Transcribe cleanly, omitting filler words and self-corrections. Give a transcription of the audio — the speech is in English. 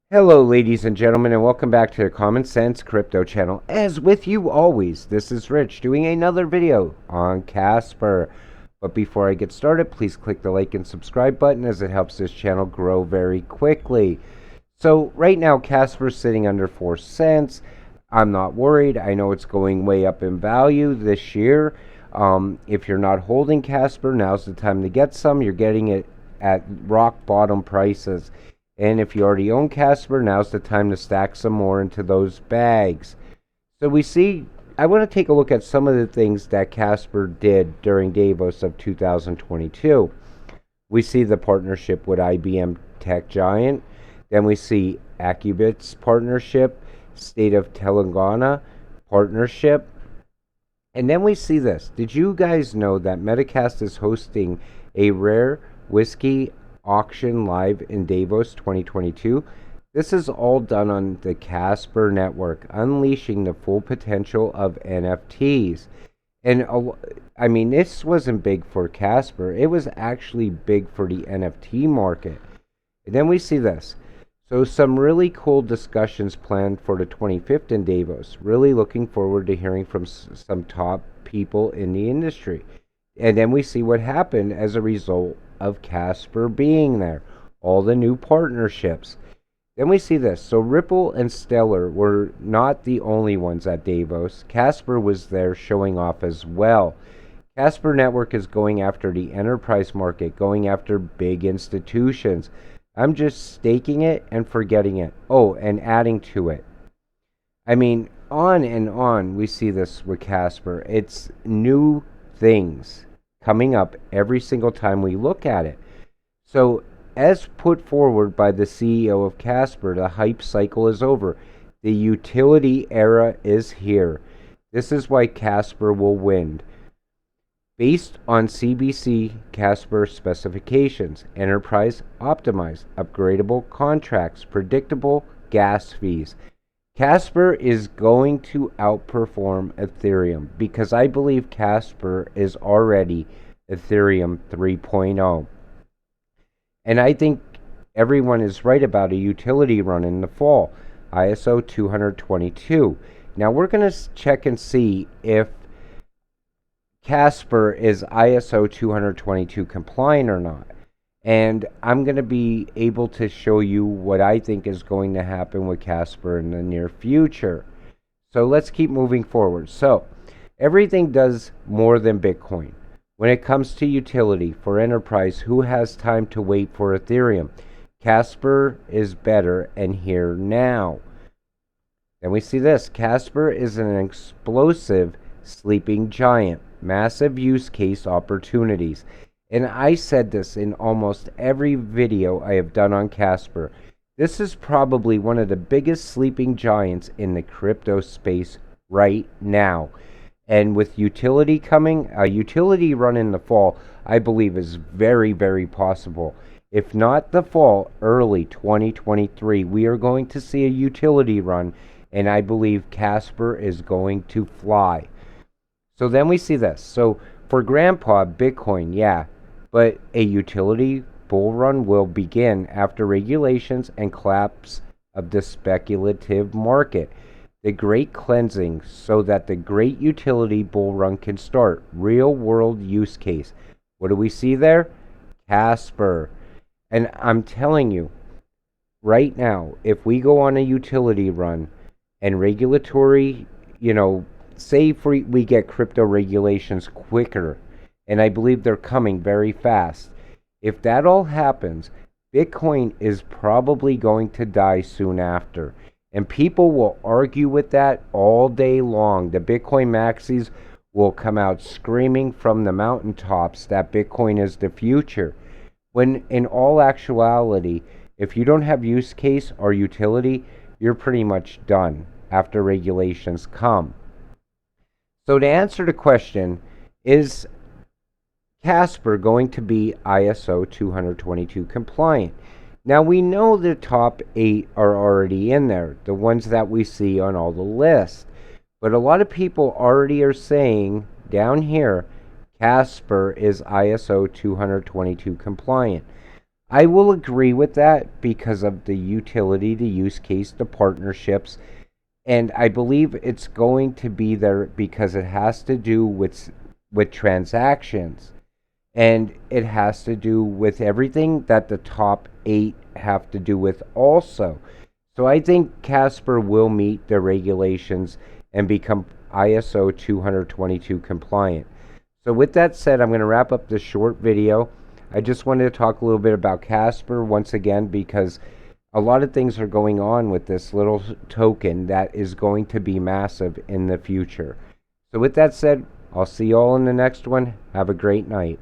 Hello, ladies and gentlemen, and welcome back to the Common Sense Crypto channel. As with you always, this is Rich doing another video on Casper. But before I get started, please click the like and subscribe button as it helps this channel grow very quickly. So right now, Casper's sitting under 4 cents. I'm not worried. I know it's going way up in value this year. If you're not holding Casper, now's the time to get some. You're getting it at rock bottom prices. And if you already own Casper, now's the time to stack some more into those bags. So I want to take a look at some of the things that Casper did during Davos of 2022. We see the partnership with IBM tech giant. Then we see Acubit's partnership, State of Telangana partnership. And then we see this. Did you guys know that Metacast is hosting a rare whiskey auction live in Davos 2022? This is all done on the Casper network, unleashing the full potential of NFTs. And I mean, this wasn't big for Casper, it was actually big for the NFT market. And then we see this. So, some really cool discussions planned for the 25th in Davos. Really looking forward to hearing from some top people in the industry. And then we see what happened as a result of Casper being there, all the new partnerships. Then we see this. So Ripple and Stellar were not the only ones at Davos. Casper was there showing off as well. Casper Network is going after the enterprise market, going after big institutions. I'm just staking it and forgetting it. Oh, and adding to it. I mean, on and on we see this with Casper. It's new things coming up every single time we look at it. So, as put forward by the CEO of Casper, the hype cycle is over. The utility era is here. This is why Casper will win. Based on CBC Casper specifications, enterprise optimized, upgradable contracts, predictable gas fees. Casper is going to outperform Ethereum because I believe Casper is already Ethereum 3.0. And I think everyone is right about a utility run in the fall, ISO 222. Now we're going to check and see if Casper is ISO 222 compliant or not. And I'm going to be able to show you what I think is going to happen with Casper in the near future. So let's keep moving forward. So everything does more than Bitcoin. When it comes to utility for enterprise, who has time to wait for Ethereum? Casper is better and here now. Then we see this. Casper is an explosive sleeping giant. Massive use case opportunities. And I said this in almost every video I have done on Casper. This is probably one of the biggest sleeping giants in the crypto space right now. And with utility coming, a utility run in the fall, I believe is very, very possible. If not the fall, early 2023, we are going to see a utility run, and I believe Casper is going to fly. So then we see this. So for Grandpa, Bitcoin, yeah, but a utility bull run will begin after regulations and collapse of the speculative market. The great cleansing so that the great utility bull run can start. Real world use case. What do we see there? Casper. And I'm telling you, right now, if we go on a utility run and regulatory, say if we get crypto regulations quicker, and I believe they're coming very fast. If that all happens, Bitcoin is probably going to die soon after. And people will argue with that all day long. The Bitcoin maxis will come out screaming from the mountaintops that Bitcoin is the future. When in all actuality, if you don't have use case or utility, you're pretty much done after regulations come. So to answer the question, is Casper going to be ISO 222 compliant? Now we know the top 8 are already in there, the ones that we see on all the lists. But a lot of people already are saying down here, Casper is ISO 222 compliant. I will agree with that because of the utility, the use case, the partnerships, and I believe it's going to be there because it has to do with transactions, and it has to do with everything that the top 8 have to do with also. So I think Casper will meet the regulations and become ISO 222 compliant. So with that said, I'm going to wrap up this short video. I just wanted to talk a little bit about Casper once again because a lot of things are going on with this little token that is going to be massive in the future. So with that said, I'll see you all in the next one. Have a great night.